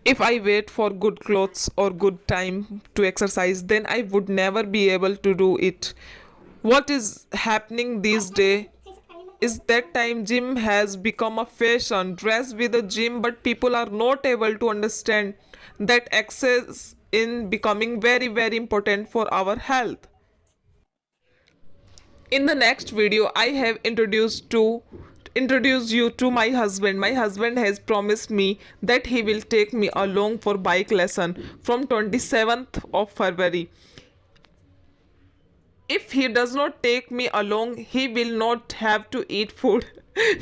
If I wait for good clothes or good time to exercise, then I would never be able to do it. What is happening these days is that time gym has become a fashion dress with a gym, but people are not able to understand that access in becoming very very important for our health. In the next video I have introduce you to my husband. My husband has promised me that he will take me along for bike lesson from 27th of February. If he does not take me along, he will not have to eat food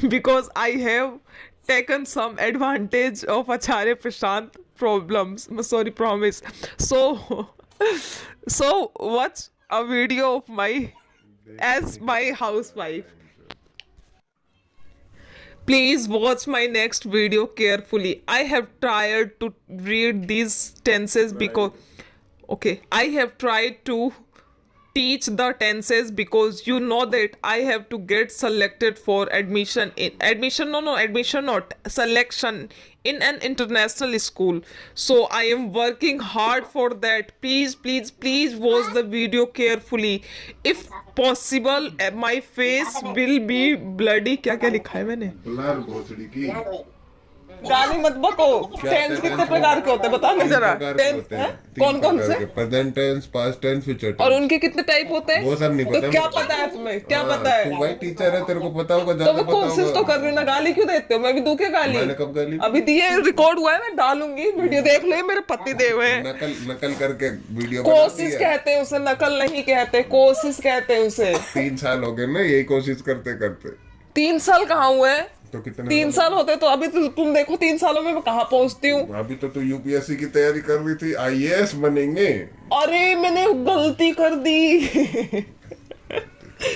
because I have taken some advantage of Acharya Prashant problems. Sorry, promise. So, so watch a video of my as my housewife. Please watch my next video carefully. I have tried to read these tenses because okay, I have tried to teach the tenses because you know that I have to get selected for admission not selection in an international school. So I am working hard for that. Please watch the video carefully. If possible, my face will be bloody. क्या क्या लिखा है मैंने? बुलार भोसड़ी की गाली मत बको। Tense कितने प्रकार के होते हैं बता ना जरा। टेंस कौन कौन से? Present tense, past tense, future tense. और उनके कितने टाइप होते हैं? वो सब नहीं पता। तो क्या पता है तुम्हें? क्या पता है? तू भाई टीचर है, तेरे को पता होगा, तो ज्यादा मैं पता होगा। कोशिश तो कर रही हूँ ना। गाली क्यों देते हो? मैं भी दूं क्या गाली? मैंने कब गाली? अभी दिए रिकॉर्ड हुआ है, मैं डालूंगी वीडियो, देख ले। मेरे पति देव है। नकल करके वीडियो कोशिश कहते हैं उसे, नकल नहीं कहते, कोशिश कहते हैं उसे। 3 साल हो गए ना यही कोशिश करते करते। 3 साल कहाँ हुए? तो कितने 3 साल होते तो अभी तुम देखो 3 सालों में मैं कहाँ पहुंचती हूँ। अभी तो तू यूपीएससी की तैयारी कर रही थी, आईएएस बनेंगे। अरे मैंने गलती कर दी।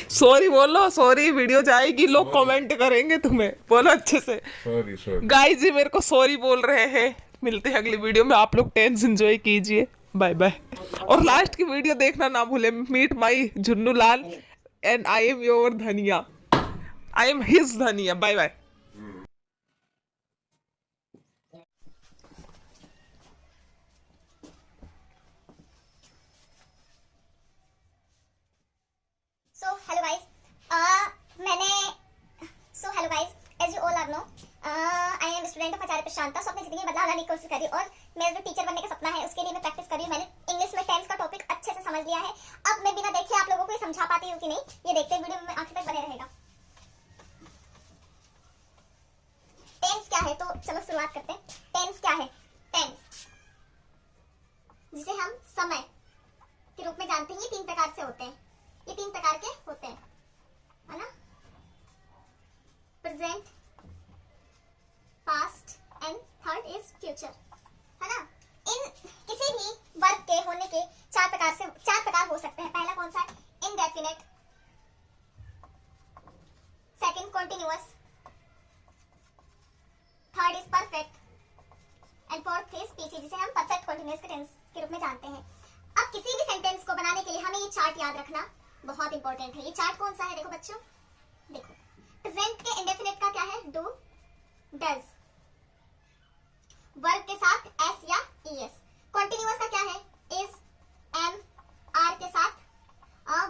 सॉरी बोलो, सॉरी। वीडियो जाएगी, लोग कमेंट करेंगे तुम्हें। बोलो अच्छे से सॉरी। गाइस जी मेरे को सॉरी बोल रहे हैं। मिलते हैं अगली वीडियो में। आप लोग टेंस एंजॉय कीजिए। Bye bye. और लास्ट की वीडियो देखना ना भूले। Meet my Jhunnu Lal and I am your Dhaniya. I am his Dhaniya. Bye bye. Hello guys, as you all are know, I am student of Acharya Prashanta. सो अपनी जिंदगी में बदलाव लाने की कोशिश कर रही हूँ और मेरा जो टीचर बनने का सपना है उसके लिए मैं प्रैक्टिस कर रही हूँ। मैंने इंग्लिश में टेंस का टॉपिक अच्छे से समझ लिया है। अब मैं बिना देखे आप लोगों को ये समझा पाती हूँ कि नहीं, ये देखते हैं वीडियो में आखिर तक बने रहेगा। टेंस क्या है तो चलो शुरुआत करते हैं। टेंस क्या है? टेंस जिसे हम समय के रूप में जानते हैं, ये 3 प्रकार से होते हैं। ये 3 प्रकार के होते हैं, है ना? Present, past and third is future, है ना? इन किसी भी वर्ग के होने के 4 प्रकार हो सकते हैं। पहला कौन सा है? Indefinite, second continuous, third is perfect and fourth is PC, जिसे हम परफेक्ट कॉन्टिन्यूअस के टेंस के रूप में जानते हैं। अब किसी भी सेंटेंस को बनाने के लिए हमें ये चार्ट याद रखना बहुत इंपॉर्टेंट है। ये चार्ट कौन सा है? देखो बच्चों, देखो प्रेजेंट के इंडेफिनेट का क्या है? डू, डज, वर्ब के साथ एस या ईएस। कॉन्टिन्यूअस का क्या है? इज, एम, आर के साथ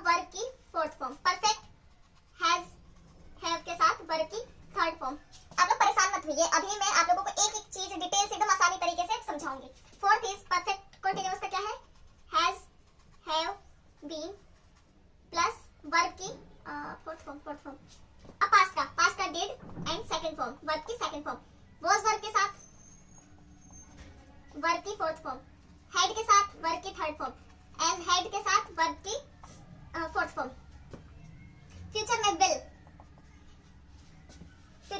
वर्ब की fourth form. Perfect, has, have के साथ वर्ब की थर्ड फॉर्म। आप लोग परेशान मत होइए, अभी मैं आप लोगों को एक एक चीज डिटेल से एकदम आसानी तरीके से समझाऊंगी। फोर्थ इज परफेक्ट कॉन्टिन्यूअस का क्या है? Has, have, been plus verb की फोर्थ फॉर्म। अब पास्ट का did and second form, verb की सेकंड फॉर्म। वाज वर्ब के साथ वर्ब की फोर्थ फॉर्म। हैड के साथ वर्ब की थर्ड फॉर्म एंड हैड के साथ वर्ब की फोर्थ फॉर्म। फ्यूचर में विल, और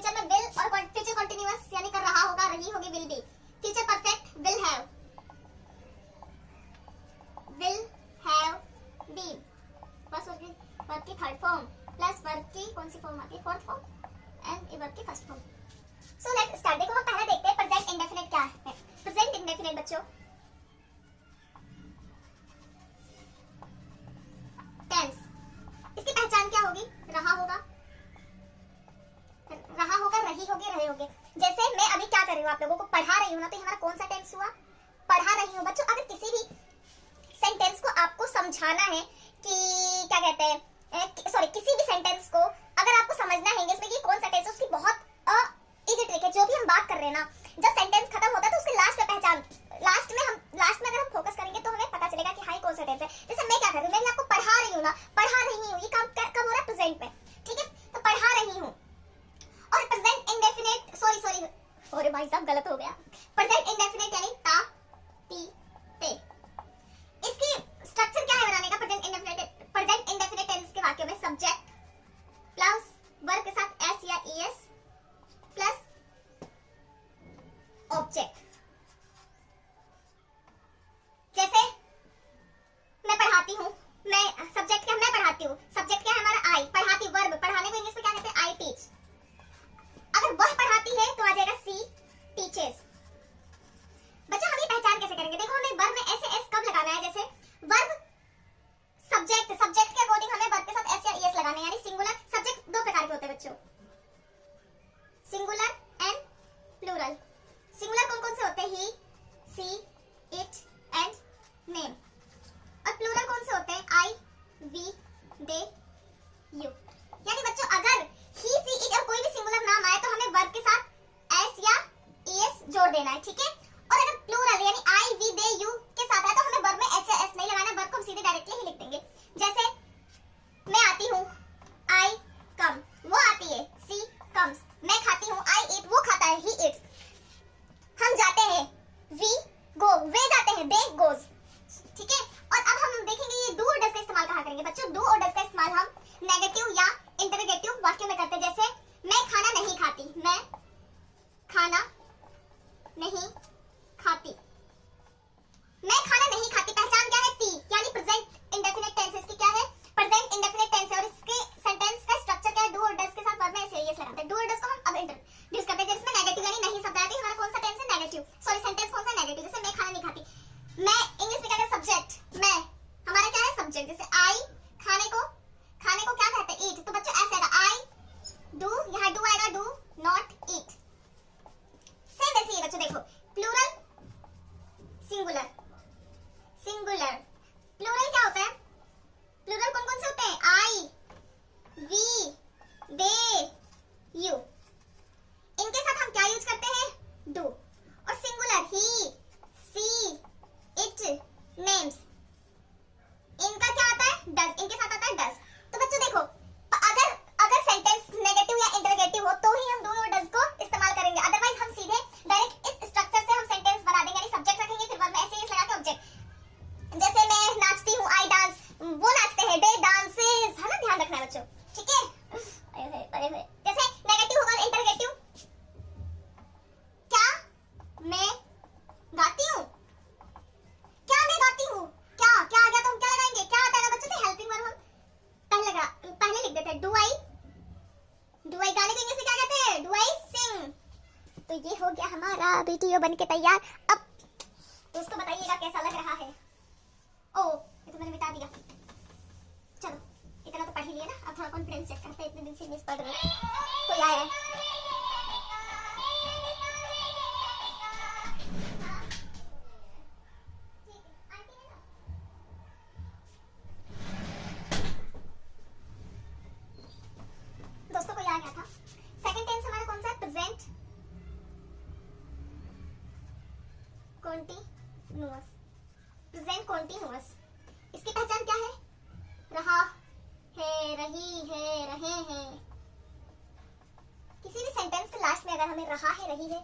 फ्यूचर कंटीन्यूअस यानी कर रहा होगा, रही होगी, will be. Future perfect will have been बस वर्ब की थर्ड फॉर्म प्लस वर्ब की कौन सी फॉर्म आती है? फोर्थ फॉर्म एंड वर्ब की first form. So let's start. देखो हम पहला देखते हैं प्रेजेंट इंडेफिनिट क्या है। प्रेजेंट इंडेफिनिट बच्चों टेंस, इसकी पहचान क्या होगी? रहा होगा, रही होगी, रहे होगे। जैसे मैं हूँ, आप लोगों को पढ़ा रही हूँ ना, तो हमारा कौन सा टेंस हुआ? पढ़ा रही हूँ। बच्चों अगर किसी भी सेंटेंस को आपको समझाना है कि क्या कहते हैं, सॉरी किसी भी सेंटेंस को अगर आपको समझना है इंग्लिश में कि कौन सा टेंस है, उसकी बहुत इजी ट्रिक है। जो भी हम बात कर रहे हैं ना, जब सेंटेंस खत्म होता है तो उसके लास्ट में पहचान, लास्ट में अगर हम फोकस करेंगे तो हमें पता चलेगा कि हाँ कौन सा टेंस है। जैसे मैं क्या कर रही हूँ, मैं आपको पढ़ा रही हूँ ना, पढ़ा रही हूँ, ये काम कब हो रहा है? प्रेजेंट में, ठीक है। तो पढ़ा रही हूँ, और प्रेजेंट इंडेफिनिट, सॉरी अरे भाई साहब गलत हो गया। प्रेजेंट इंडेफिनिट यानी ता, ती, ते। इसकी स्ट्रक्चर क्या है बनाने का? प्रेजेंट इंडेफिनिट टेंस के वाक्यों में सब्जेक्ट प्लस वर्ब के साथ एस या ईएस प्लस ऑब्जेक्ट। जैसे मैं पढ़ाती हूँ, मैं सब्जेक्ट क्या? मैं पढ़ाती हूँ। सब्जेक्ट क्या है हमारा? आई। पढ़ाती, वर्ब, पढ़ाने को इंग्लिश में क्या कहते हैं? I teach. अगर वह पढ़ाती है तो आ जाएगा सी टीचर्स। बच्चों हम ये पहचान कैसे करेंगे? देखो हमें वर्ब में ऐसे एस कब लगाना है, जैसे वर्ब सब्जेक्ट के अकॉर्डिंग हमें वर्ब के साथ एस या ईएस लगाना है, यानी सिंगुलर। सब्जेक्ट दो प्रकार के होते हैं बच्चों, सिंगुलर एंड प्लूरल। सिंगुलर कौन कौन से होते हैं? ही, सी, इट एंड नेम। और प्लूरल कौन से होते हैं? I, we, they, you. यानी बच्चों अगर ही, सी, इट और कोई भी सिंगुलर नाम आए तो हमें वर्ब के साथ एस या ईएस जोड़ देना है, ठीक है। और अगर प्लूरल यानी आई, वी, दे, यू के साथ है तो हमें वर्ब में एस या एस नहीं लगाना, वर्ब को हम सीधे डायरेक्टली ही लिख देंगे। जैसे मैं आती हूँ, आई कम, वो आती है, सी कम्स। मैं खाती हूँ, आई ईट, वो खाता है, ही ईट्स। हम जाते हैं, वी गो, वे जाते हैं, दे गोज, ठीक है। और अब हम देखेंगे ये डू और डज का इस्तेमाल कहाँ करेंगे। बच्चों डू और डज का इस्तेमाल हम नेगेटिव या इंटरोगेटिव वाक्यों में करते हैं। जैसे मैं खाना नहीं खाती, मैं खाना नहीं खाती, मैं खाना नहीं खाती। पहचान क्या है? ती, यानी प्रेजेंट इंडेफिनिट टेंस। इसकी क्या है? प्रेजेंट इंडेफिनिट टेंस है। और इसके सेंटेंस का स्ट्रक्चर क्या है? डू और डज के साथ वर्ब में ऐसे यस लगाते हैं। डू और डज को हम अब इंट्रोड्यूस करते हैं। जिसमें नेगेटिव यानी नहीं शब्द आया, हमारा कौन सा टेंस है? नेगेटिव। सॉरी सेंटेंस कौन सा? नेगेटिव। जैसे मैं खाना नहीं खाती, मैं इंग्लिश में क्या कहते हैं? सब्जेक्ट, मैं, हमारा क्या है? सब्जेक्ट। जैसे आई खाने को क्या कहते हैं? ईट। तो बच्चों ऐसे आएगा, आई डू, यहाँ डू आएगा, डू नॉट ईट। सेम वैसे ही बच्चों देखो, प्लूरल सिंगुलर, प्लूरल क्या होता है? प्लूरल कौन कौन से होते हैं? I, we, they, you. इनके साथ हम क्या यूज करते हैं? डू। और singular he, she, it, names. इनका क्या आता है? डज। इनके साथ आता है डज। तो बच्चों देखो अगर सेंटेंस नेगेटिव या इंटरोगेटिव हो तो ही हम डू और डज को इस्तेमाल करेंगे, अदरवाइज हम सीधे डायरेक्ट इस स्ट्रक्चर से हम सेंटेंस बना देंगे, यानी सब्जेक्ट रखेंगे फिर वर्ब में ऐसे ही लगा के ऑब्जेक्ट। जैसे मैं नाचती हूँ, आई डांस, वो नाचते हैं, दे डांसेस, है ना? ध्यान रखना है बच्चों, ठीक है। जैसे नेगेटिव होगा इंटरोगेटिव, क्या मैं गाती हूँ, क्या मैं गाती हूँ, क्या आ गया तो हम क्या लगाएंगे? क्या आता है ना बच्चों? से हेल्पिंग वर्ब हम पहले लिख देते हैं। डू आई गाने को इंग्लिश में क्या कहते हैं? डू आई सिंग। तो ये हो गया हमारा वीडियो बनके तैयार। अब दोस्तों बताइएगा कैसा लग रहा है। ओ ये तो मैंने मिटा दिया। चलो इतना तो पढ़ ही लिया ना, अब थोड़ा कॉन्फिडेंस चेक करते हैं। इतने दिन से मिस पढ़ रहे हैं, कोई आया है? दोस्तों कोई आ गया था। सेकंड टेंस हमारा कौन सा है? Present continuous. प्रेजेंट कॉन्टिन्यूअस, इसकी पहचान क्या है? रहा है, रही है, रहे हैं। किसी भी सेंटेंस के लास्ट में अगर हमें रहा है, रही है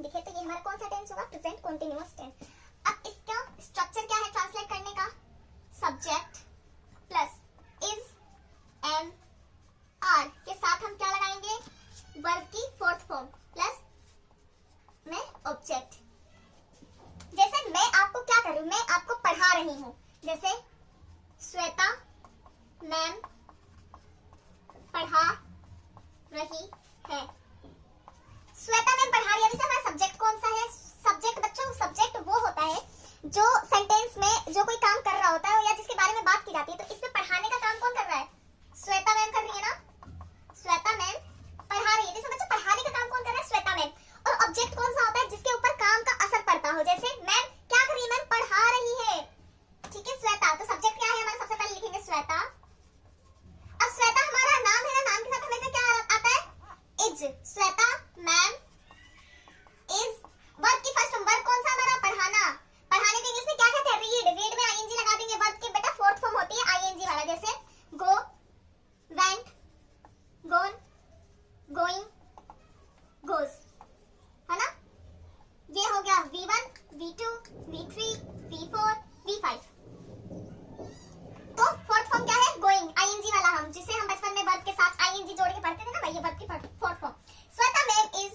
दिखे तो ये हमारा कौन सा टेंस होगा? Present continuous tense. अब इसका स्ट्रक्चर क्या है ट्रांसलेट करने का? Subject plus is, am, are के साथ हम क्या लगाएंगे? वर्ब की फोर्थ फॉर्म प्लस में ऑब्जेक्ट। जैसे मैं आपको क्या कर रही हूँ? मैं आपको पढ़ा रही हूँ। जैसे श्वेता मैम पढ़ा रही है। श्वेता मैम पढ़ा रही है। अभी हमारा सब्जेक्ट कौन सा है? सब्जेक्ट बच्चों, सब्जेक्ट वो होता है जो सेंटेंस में जो कोई काम कर रहा होता है या जिसके बारे में बात की जाती है। तो इसमें पढ़ाने का काम कौन कर रहा है? श्वेता मैम कर रही है ना, श्वेता मैम पढ़ा रही है। जैसे बच्चों पढ़ाने का काम कौन कर रहा है? श्वेता मैम। और ऑब्जेक्ट कौन कौन सा होता है जिसके ऊपर काम का असर पड़ता हो, जैसे मैम क्या कर रही है, मैम पढ़ा रही है, ठीक है। श्वेता, तो सब्जेक्ट क्या है हमारा, सबसे पहले लिखेंगे श्वेता। अब श्वेता हमारा नाम है ना, नाम के साथ हमेशा क्या आता है, is. Shweta ma'am is. Verb की फर्स्ट वर्ब कौन सा हमारा, पढ़ाना। पढ़ाने को इंग्लिश में क्या कहते हैं, रीड। रीड में आईएनजी लगा देंगे। वर्ब की बेटा फोर्थ फॉर्म होती है आईएनजी वाला, जैसे गो, वेंट, गोन, गोइंग, गोज, है ना। ये हो गया V1, V2, V3, V4, V5। तो फोर्थ फॉर्म क्या है, गोइंग, आईएनजी वाला, हम जिसे हम बचपन में वर्ब के साथ आईएनजी जोड़ के पढ़ते थे ना, वही वर्ब की fourth form. Shweta ma'am is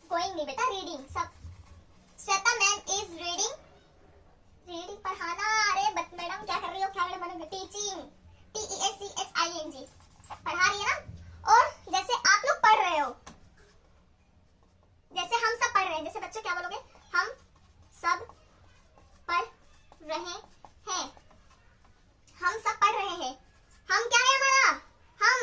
going नहीं बेटा, रीडिंग। सब Shweta ma'am is reading. Reading पढ़ाना। अरे मैडम क्या कर रही हो, क्या बनोगे, टीचिंग, TEACHING, पढ़ा रही है ना। और जैसे आप लोग पढ़ रहे हो, जैसे हम सब पढ़ रहे हैं, जैसे बच्चों क्या बोलोगे, हम सब पढ़ रहे हैं। हम सब पढ़ रहे हैं। हम क्या है हमारा, हम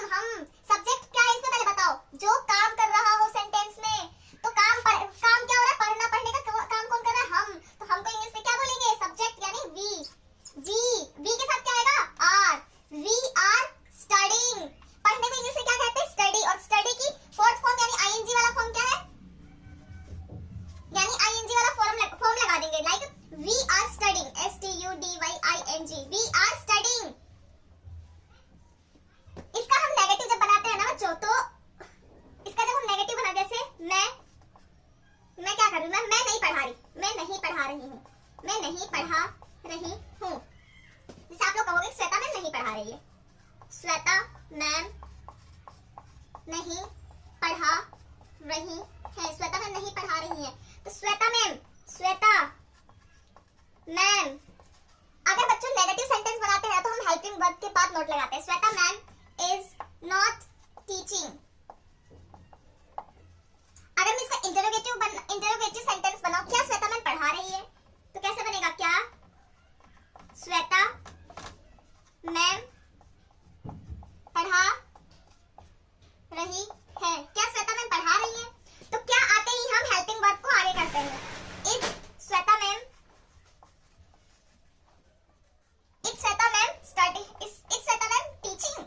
सब्जेक्ट क्या है इसमें पहले बताओ, जो काम कर रहा हो सेंटेंस में। तो काम क्या हो रहा है, पढ़ना, पढ़ने का काम कौन कर रहा है, हम। तो हमको इंग्लिश में क्या बोलेंगे, सब्जेक्ट यानी वी के साथ क्या आएगा, आर। We are studying. पढ़ने को इंग्लिश में क्या कहते हैं, स्टडी। और स्टडी की फोर्थ फॉर्म यानी आईएनजी वाला फॉर्म क्या है, यानी आईएनजी वाला फॉर्म लगा देंगे, like we are studying, STUDYING, we are studying. इसका हम नेगेटिव जब बनाते हैं ना बच्चों, तो इसका जब हम नेगेटिव बना, जैसे मैं क्या कर रही हूँ, मैं नहीं पढ़ा रही, मैं नहीं पढ़ा रही हूँ, मैं नहीं पढ़ा रही हूँ। जैसे आप लोग कहोगे श्वेता मैम नहीं पढ़ा रही है, श्वेता मैम नहीं पढ़ा रही है, श्वेता मैम नहीं पढ़ा रही है। तो श्वेता मैम, श्वेता मैम। अगर बच्चों नेगेटिव सेंटेंस बनाते हैं तो हम हेल्पिंग वर्ब के बाद नोट लगाते हैं, Shweta ma'am is not teaching. अगर मैं इसका इंटरोगेटिव सेंटेंस बनाऊं, क्या श्वेता मैम पढ़ा रही है, तो कैसे बनेगा, क्या श्वेता मैम पढ़ा रही है, क्या श्वेता मैम पढ़ा रही है। तो क्या आते ही हम हेल्पिंग वर्ब को आगे करते हैं, is Shweta ma'am study, is Shweta ma'am teaching.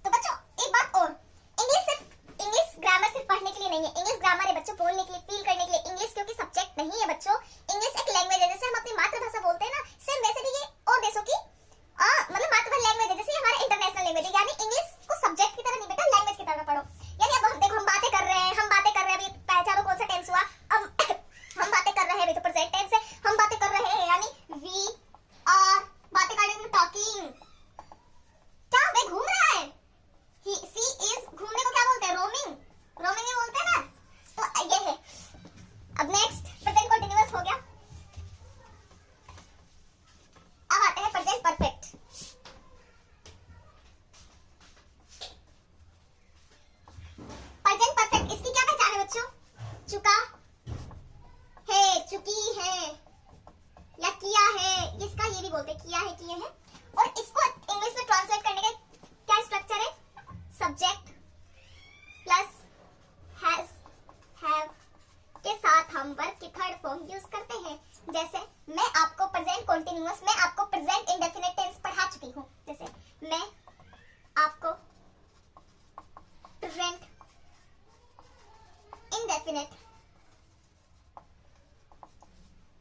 तो बच्चों एक बात और, इंग्लिश ग्रामर सिर्फ पढ़ने के लिए नहीं है, इंग्लिश ग्रामर है बच्चों बोलने के लिए, फील करने के लिए। इंग्लिश क्योंकि सब्जेक्ट नहीं है बच्चों, इंग्लिश एक लैंग्वेज है, जैसे हम अपनी मातृभाषा बोलते हैं ना, सेम वैसे भी ये और देशों की मतलब मातृभाषा लैंग्वेज है, जैसे हमारा इंटरनेशनल लैंग्वेज है। यानी इंग्लिश को सब्जेक्ट की तरह नहीं बेटा, लैंग्वेज की तरह पढ़ो। यानी अब हम देखो, हम बातें कर रहे हैं, अभी पहचानो कौन सा टेंस हुआ, हम बातें कर रहे हैं, अभी तो प्रेजेंट टेंस है, हम बातें कर रहे हैं, यानी वी आर, बातें कर रहे हैं, टॉकिंग। क्या वे घूम रहा है, सी इज, घूमने को क्या बोलते हैं, रोमिंग में बोलते हैं ना। तो ये है। अब नेक्स्ट प्रेजेंट कंटीन्यूअस हो गया, अब आते हैं प्रेजेंट परफेक्ट। प्रेजेंट परफेक्ट, इसकी क्या पहचान है बच्चों, चुका है, चुकी है, या किया है, इसका ये भी बोलते हैं, किया है, किए हैं। और इसको इंग्लिश में ट्रांसलेट करने का क्या स्ट्रक्चर है, सब्जेक्ट प्लस हैज, हैव के साथ हम वर्ब की थर्ड फॉर्म यूज करते हैं। जैसे मैं आपको प्रेजेंट कंटीन्यूअस, मैं आपको प्रेजेंट इंडेफिनिट टेंस पढ़ा चुकी हूँ, जैसे मैं आपको प्रेजेंट इंडेफिनिट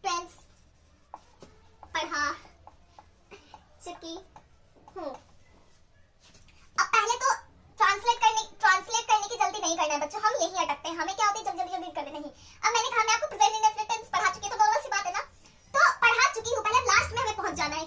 टेंस पढ़ा चुकी हूँ। अब पहले तो ट्रांसलेट करने की जल्दी नहीं करना है बच्चों, हम यही अटकते हैं, हमें क्या होती है जल्दी करते नहीं। अब मैंने कहा मैं आपको प्रेजेंट इंडेफिनिट टेंस पढ़ा चुकी हूँ, तो दोनों सी बात है ना। तो पढ़ा चुकी हूँ, पहले लास्ट में हमें पहुंच जाना है,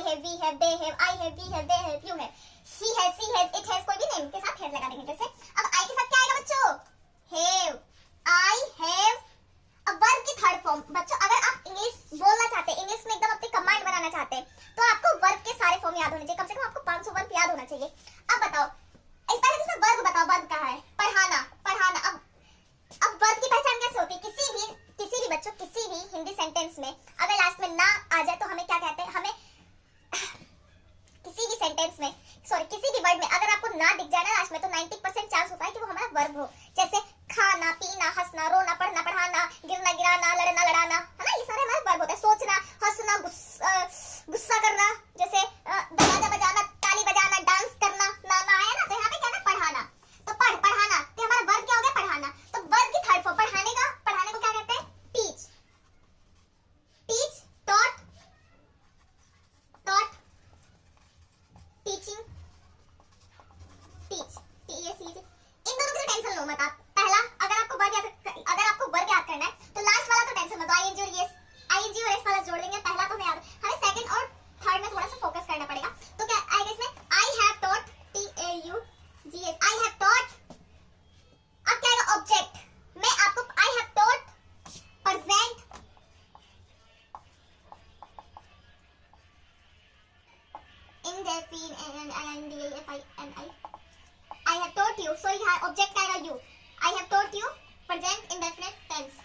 have, we have, they have, I have, we have, they have, you have, he has, she has, it has, कोई भी नेम के साथ हैज लगा देंगे। जैसे अब आई के साथ क्या आएगा बच्चों? Have, I have. अब वर्ब की थर्ड फॉर्म बच्चों, अगर आप इंग्लिश बोलना चाहते हैं, इंग्लिश में एकदम अपनी कमांड बनाना चाहते हैं, तो आपको वर्ब के सारे फॉर्म याद होने चाहिए। कम से कम आपको 500 वर्ब याद होना चाहिए। अब बताओ, इस पहले इसमें वर्ब बताओ, वर्ब कहाँ है? पढ़ाना, पढ़ाना। अब वर्ब की पहचान कैसे होती है? किसी भी बच्चों, किसी भी हिंदी सेंटेंस में अगर लास्ट में ना आ जाए तो हमें क्या कहते हैं? हमें किसी भी सेंटेंस में, सॉरी किसी भी वर्ड में अगर आपको ना दिख जाए ना लास्ट में, तो 90% चांस होता है कि वो हमारा वर्ब हो। जैसे खाना, पीना, हंसना, रोना, पढ़ना, पढ़ाना, गिरना, गिराना, लड़ना, लड़ाना, है ना? ये सारे हमारे वर्ब होते हैं। सोचना, हंसना, गुस्सा करना, जैसे दरवाजा बजाना, ताली बजाना, डांस करना, नाना आया ना, तो यहाँ पे क्या है? पढ़ाना। तो पढ़ाना, तो हमारा वर्ब क्या हो गया? पढ़ाना। तो वर्ब की थर्ड फॉर्म पढ़ाने को क्या कहते हैं? Teach, teach, taught, taught, teaching, teach, TAC. इन दोनों की टेंशन लो मत आप। पहला, अगर आपको वर्ब याद करना है तो लास्ट वाला तो टेंशन मत, आईएनजी और एस, आईएनजी और एस वाला जोड़ देंगे। पहला तो हमें याद, हमें सेकंड और थर्ड में थोड़ा सा फोकस करना पड़ेगा। तो क्या आएगा इसमें? I have taught, TAUGH, I have taught. अब क्या आएगा? ऑब्जेक्ट। मैं आपको I have taught present indefinite, I have taught you, so यहाँ ऑब्जेक्ट आएगा you, I have taught you present indefinite tense।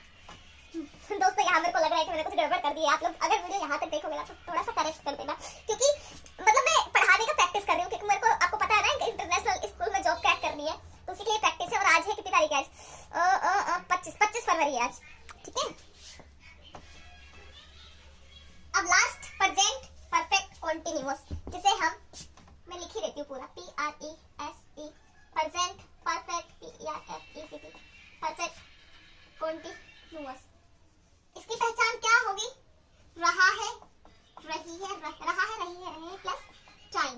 दोस्तों यहाँ मेरे को लग रहा है कि मैंने कुछ गड़बड़ कर दी है। आप लोग अगर वीडियो यहाँ तक देखोगे ना तो थोड़ा सा करेक्ट कर देना, क्योंकि मतलब मैं पढ़ाने का प्रैक्टिस कर रही हूँ, क्योंकि मेरे को, आपको पता है ना, इंटरनेशनल स्कूल में जॉब क्रैक करनी है, तो उसी के लिए प्रैक्टिस है। और आज है कितनी तारीख है? आज 25 फरवरी है आज, ठीक है। अब लास्ट प्रेजेंट परफेक्ट कॉन्टिन्यूअस, जिसे मैं लिख ही देती हूँ पूरा, PRESE, present perfect, PERFECT, perfect continuous. इसकी पहचान क्या होगी? रहा है, रही है, रहा है, रही है, रहे प्लस टाइम।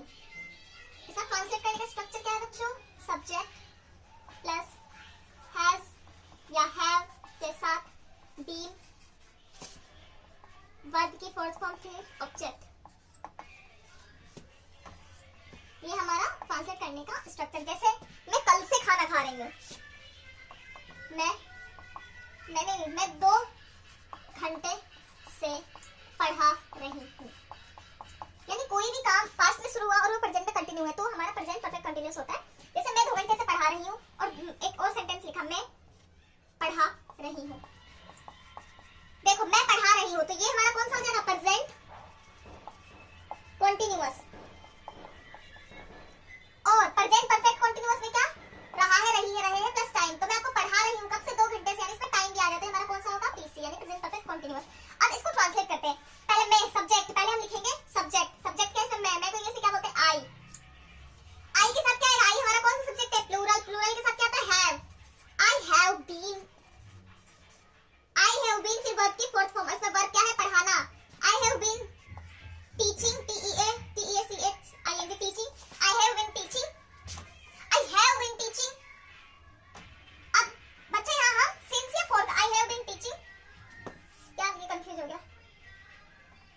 इसका ट्रांसलेट करने का स्ट्रक्चर क्या है बच्चों? सब्जेक्ट प्लस हैज या हैव के साथ बीन, वर्ब की फोर्थ फॉर्म फिर ऑब्जेक्ट। ये हमारा ट्रांसलेट करने का स्ट्रक्चर। जैसे मैं कल से खाना खा रही हूँ, मैं 2 घंटे से पढ़ा रही हूँ। यानी कोई भी काम पास्ट में शुरू हुआ और वो प्रेजेंट में कंटिन्यू है, तो हमारा प्रेजेंट परफेक्ट कंटिन्यूअस होता है। जैसे मैं 2 घंटे से पढ़ा रही हूँ, और एक और सेंटेंस लिखा, मैं पढ़ा रही हूँ। देखो मैं पढ़ा रही हूँ, तो ये हमारा कौन सा हो जाएगा? Present continuous. और प्रेजेंट परफेक्ट कॉन्टिन्यूअस में क्या? रहा है, रही है, रहे हैं प्लस टाइम। तो मैं आपको पढ़ा रही हूँ कब से? 2 घंटे से, यानी इसमें टाइम भी आ जाता है। हमारा कौन सा होगा? PC, यानी प्रेजेंट परफेक्ट कॉन्टिन्यूअस। अब इसको ट्रांसलेट करते हैं। पहले मैं, सब्जेक्ट, पहले हम लिखेंगे सब्जेक्ट। सब्जेक्ट क्या है? मैं को इंग्लिश में क्या बोलते हैं? आई। आई के साथ क्या है? आई हमारा कौन सा सब्जेक्ट है? प्लूरल। प्लूरल के साथ क्या आता है? Have. I have been, I have been फिर वर्ब की फोर्थ फॉर्म। इसमें वर्ब क्या है? पढ़ाना। I have been teaching, TEACHING, teaching. I have been teaching, I have been teaching। अब बच्चे यहाँ हम since या for, I have been teaching, क्या ये कंफ्यूज हो गया?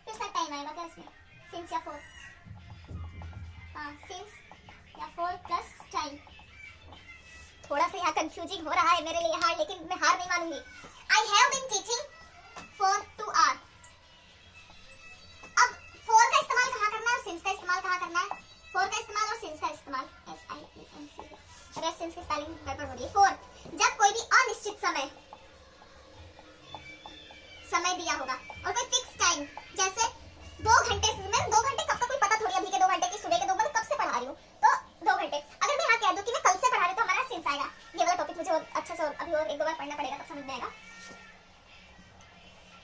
फिर से टाइम आएगा क्या इसमें? since या for, हाँ since या for प्लस टाइम। थोड़ा सा यहाँ कंफ्यूजिंग हो रहा है मेरे लिए हार, लेकिन मैं हार नहीं मानूंगी। I have been teaching for 2 hours। अब for का इस्तेमाल कहाँ करना है और since का इस्तेमाल कहाँ करना है? for का इस्तेमाल और since का इस्तेमाल, SINC। अरे since की स्पेलिंग गड़बड़ हो रही है। for जब कोई भी अनिश्चित समय दिया होगा और कोई फिक्स टाइम, जैसे 2 घंटे से, मैं 2 घंटे कब तक कोई पता थोड़ी, अभी के 2 घंटे की, सुबह के 2, मतलब कब से पढ़ा रही हूँ, तो 2 घंटे। अगर मैं यहाँ कह दूँ कि मैं कल से पढ़ा रही हूँ, तो हमारा since आएगा। ये वाला टॉपिक मुझे अच्छे से अभी और 1-2 बार पढ़ना पड़ेगा, तब समझ में आएगा।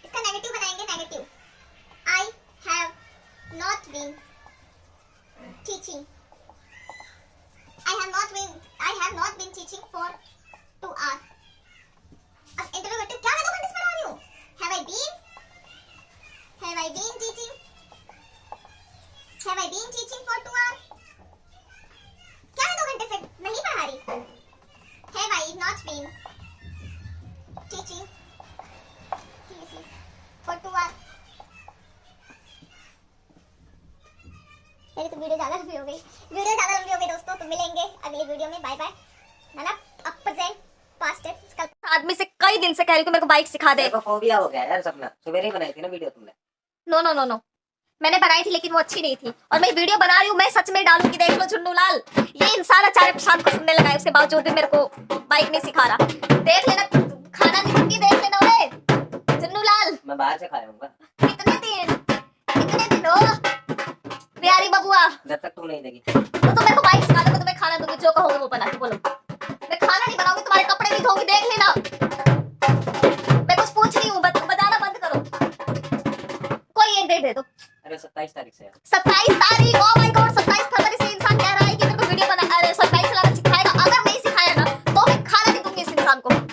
इसका नेगेटिव बनाएंगे, negative. I have not been teaching, I have not been teaching for 2 hours। अब इंटरोगेटिव, क्या मैं 2 घंटे से पढ़ा रही हूँ? Have I been teaching? Have I been teaching for 2 hours? क्या मैं 2 घंटे से नहीं पढ़ा रही? Have I not been teaching for 2 hours? मेरी तो वीडियो ज्यादा लंबी हो गई दोस्तों। तो मिलेंगे अगली वीडियो में। Bye bye. मतलब अब प्रेजेंट पास्ट टेंस कल। आदमी से कई दिन से कह रही हूँ कि मेरे को बाइक सिखा दे। मेरे को फोबिया हो गया यार सपना। सवेरे ही बनाई थी ना वीडियो तुमने। नो नो नो नो, मैंने बनाई थी लेकिन वो अच्छी नहीं थी, और मैं वीडियो बना रही हूँ, मैं सच में डालूंगी। देख लो झुन्नू लाल, ये इंसान अचानक शाम को सुनने लगा है, उसके बावजूद भी मेरे को बाइक नहीं सिखा रहा। देख लेना, खाना नहीं दूंगी, देख लेना। ओए झुन्नू लाल, मैं बाहर से खाया हूँ कितने दिन हो प्यारी बबुआ। जब तक तुम नहीं देगी। तो मेरे को बाइक सिखा दो, मैं तुम्हें खाना दूंगी, जो कहोगे वो बना के बोलो। मैं खाना नहीं बनाऊंगी, तुम्हारे कपड़े नहीं धोऊंगी, देख लेना। मैं कुछ पूछ रही हूँ, बजाना बंद करो। कोई एक डेट दे दो। अरे 27 तारीख से। 27 तारीख